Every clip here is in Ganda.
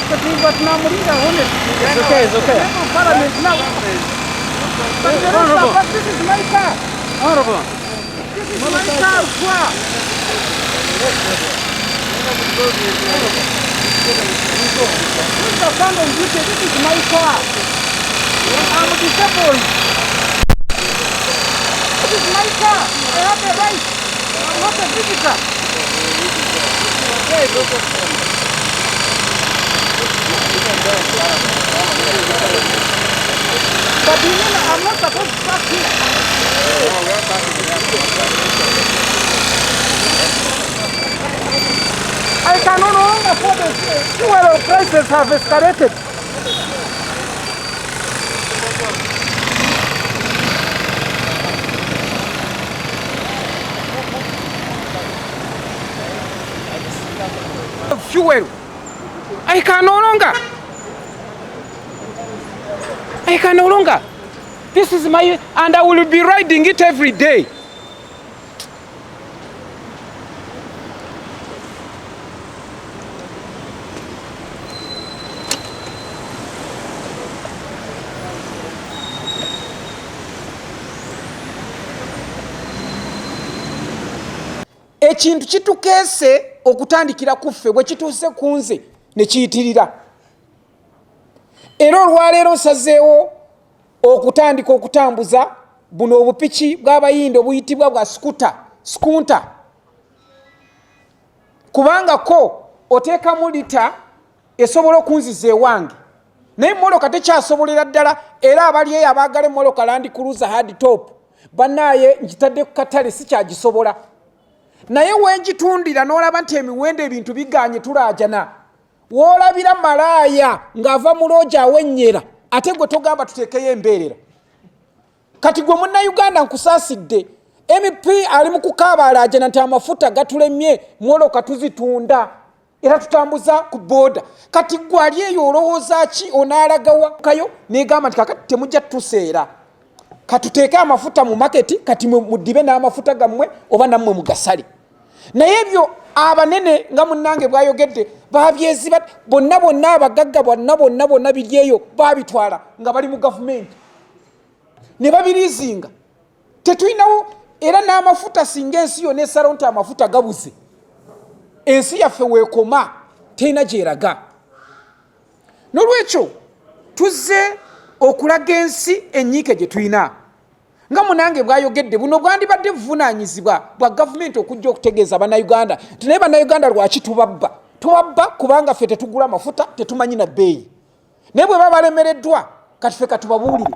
But it's okay, it's okay. But this is my car. Honorable. This is my car. This is my car. I'm disabled. This is my car. I have the right. I'm not a visitor. But you know, I'm not supposed to park here. I can no longer afford the fuel prices have escalated. Fuel. I can no longer. This is my, and I will be riding it every day. Ekintu kitukese okutandikira kuffe bwe kituuse kunze ne kiyitirira. Era olwaleero nsazeewo okutandika okutambuza buno obupiki bw'abayindi obuyitibwa bwa skunta. Kubanga ko oteekamu lita esobola okunziza ewange. Naye mmoloka tekyasobolera ddala, era abali eyo abaagala emmoloka Land Cruiser hard top bannaaye ngitadde ku katale sikyagisobola. Naye wenjitundira n'olaba nti emiwendo ebintu biganye tulaajana. Woolabira malaaya ng'ava mu looja awennyera ate gwe togamba tuteekeyo embeerera. Kati gwe munnayuganda nkusaasidde, MP ali mu kukaabalaajana nti amafuta gatulemye mmoloka tuzitunda era tutambuza ku booda. Kati gwe ali eyo olowooza ki onaalaga kayo n'egamba nti kakati temujja tuseera. Katuteeke amafuta mu maketi kati muddibe n'amafuta gammwe oba nammwe mugasale. Naye ebyo abanene nga munnange bwayogedde babyeziba bonna abagagga bonna biri eyo babitwala nga bali mu gavumenti ne babirizinga. Tetulinawo era n'amafuta singa ensi yonna esalawo nti amafuta gabuze, ensi yaffe weekoma terina gyeraga. N'olwekyo tuzze okulaga ensi enyiike gye tulina. Nga munange bwayogedde buno bwandibadde buvunaanyizibwa bwa gavumenti okujja okutegeeza bannayuganda nti naye bannayuganda lwaki tubabba. Tubabba kubanga ffe tetugula mafuta, tetumanyi na bbeeyi. Naye bwe baba balemereddwa kati ffe katubabuulire.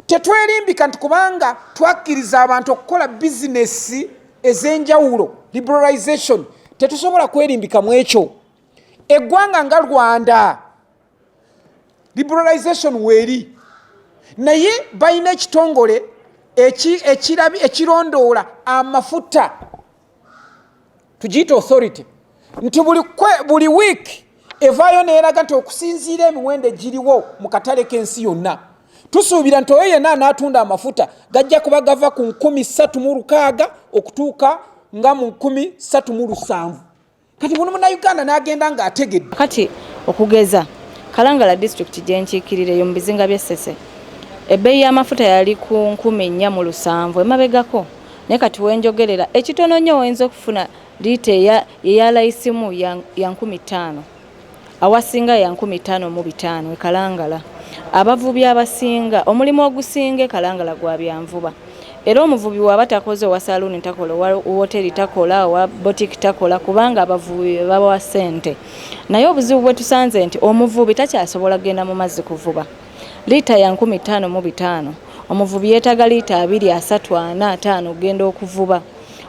Tetwerimbika nti kubanga twakkiriza abantu okukola bizinesi ez'enjawulo, liberalization, tetusobola kwerimbika mu ekyo. Eggwanga nga Rwanda liberalization weeri, naye balina ekitongole ekirondoola amafuta, tugiyita authority, nti buli week evaayo neeraga nti okusinziira emiwendo egiriwo mu katale k'ensi yonna tusuubira nti oyo yenna anaatunda amafuta gajja kuba gava ku 3,600 okutuuka nga mu 3,700. Kati buno munnayuganda n'agenda ng'ategedde. Kati okugeza Kalangala district gye nkiikirireyo mu bizinga by'Essese, ebbeeyi y'amafuta yali ku 4,700 emabegako. Naye kati wenjogerera ekitono nnyo oyinza okufuna liita eya layisimu ya 5,000, awasinga ya 5,500 e Kalangala. Abavubi abasinga omulimu ogusinga Kalangala gwa byanvuba. Era omuvubi waba takoze wa saluni takola, wa hoteli takola, wa boutique takola kubanga abavubi babawa ssente. Naye obuzibu bwe tusanze nti omuvubi takyasobola genda mu mazzi kuvuba. Liita ya 5,500 omuvubi yeetaga liita 2, 3, 4, 5 genda okuvuba.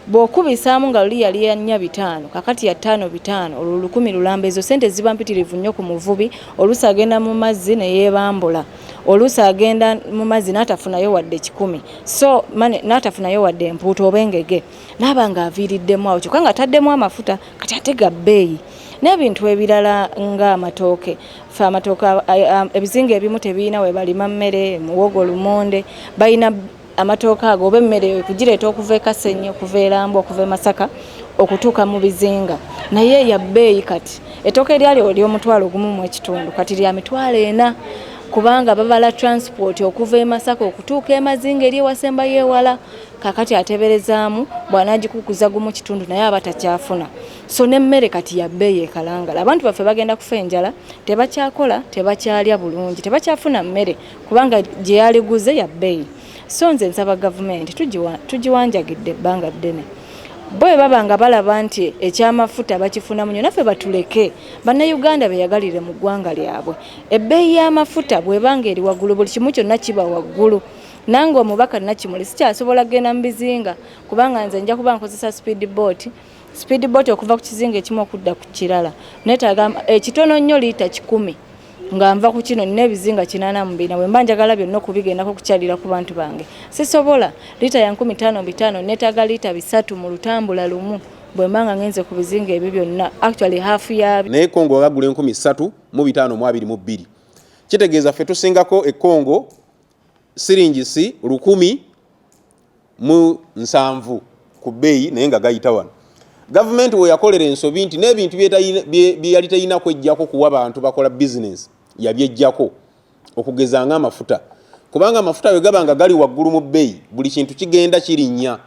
Bw'okubisaamu nga luli yali ya 4,500 kakati ya 5,500 olwo 1,000 lulamba. Ezo ssente ziba mpitirivu nnyo ku muvubi. Oluusi agenda mu mazzi ne yeebambula, oluusi agenda mu mazzi n'atafunayo wadde 10, so n'atafunayo wadde empuuta oba engege, n'aba ng'aviiriddemu awo kyokka nga ataddemu amafuta kati atega bbeeyi. N'ebintu ebirala ng'amatooke, fe amatooke ebizinga ebimu tebiina we balima mmere, muwogo, lumonde, balina amatooke ago oba emmere kugireeta okuva e Kasenyi, okuva e Lambo, okuva e Masaka okutuuka mu bizinga. naye ya bbeeyi kati ettooke eryali ery'omutwalo gumu mu ekitundu kati lya mitwalo 4 kubanga babala transport okuva e Masaka okutuuka e Mazinga eri ewasembayo ewala kakati ateberezaamu bw'anaagikukuza gumu kitundu naye aba takyafuna so n'emmere kati ya bbeeyi e Kalangala abantu baffe bagenda kufa enjala tebakyakola tebakyalya bulungi tebakyafuna mmere kubanga gye yaliguze ya bbeeyi so nze nsaba gavumenti tugiwanjagidde ebbanga ddene bwe baba nga balaba nti ekyamafuta bakifuna munyo naffe batuleke bannayuganda beyagalire mu ggwanga lyabwe ebbeeyi y'amafuta bwebanga eri waggulu buli kimu kyonna kiba waggulu nange omubaka nakimuli sikyasobola kgenda mu bizinga kubanga nze nja kuba nkozesa speed boat okuva ku kizinga ekimu okudda ku kirala neetaaga ekitono nnyo liita 10 nga nva ku kino n'ebizinga 82 bwe mba njagala byonna okubigendako kukyalira ku bantu bange sisobola liita ya 15 neetaaga liita 3 mu lutambula lumu bwe mba nga ngenze ku bizinga ebyo byonna actually half yabyo naye Congo agagula 3,522 kitegeeza ffe tusingako Congo siringisi 1,007 ku bbeeyi naye nga gayita wano gavumenti we yakolera ensobi nti n'ebintu bye yali tayina kwejjako kuwa bantu bakola business yabyejjako okugeza nga amafuta kubanga amafuta we gabanga gali waggulu mu bbeeyi buli kintu kigenda kirinnya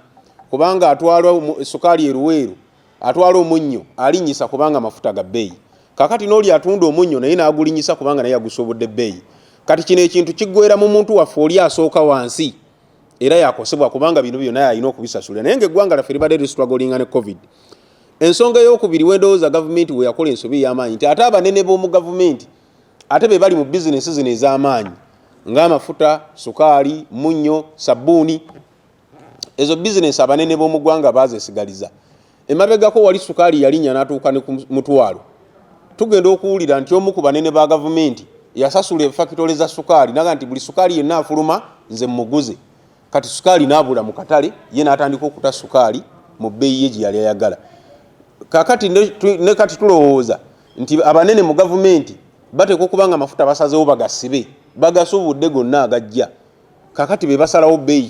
kubanga atwala sukali eruweru atwala omunnyo alinnyisa kubanga amafuta ga bbeeyi kakati n'oli atunda omunnyo naye n'agulinnyisa kubanga naye agusobodde bbeeyi kati kino ekintu kiggwera mu muntu waffe oli asooka wansi era yakosebwa kubanga bino byonna yalina okubisasula naye ng'eggwanga laffe libadde struggling ne covid ensonga ey'okubiri wendowooza gavumenti we yakola ensobi ey'amaanyi nti ate abanene b'omu gavumenti ate be bali mu bizinesi zino ez'amaanyi ng'amafuta sukaali munnyo sabbuuni ezo bizinesi abanene b'omu ggwanga baazesigaliza emabegako wali sukaali yalinnya n'atuuka ne ku mutwalo tugenda okuwulira nti omu ku banene ba gavumenti yasasula efakitole za sukaali naga nti buli sukaali yenna afuluma nze mmuguze kati sukaali n'abula mu katale ye n'atandika okuta sukaali mu bbeeyi ye gye yali ayagala kakati ne kati tulowooza nti abanene mu gavumenti bateekwa okubanga amafuta basazeewo bagasibe bagasubudde gonna agajja kakati be basalawo bbeeyi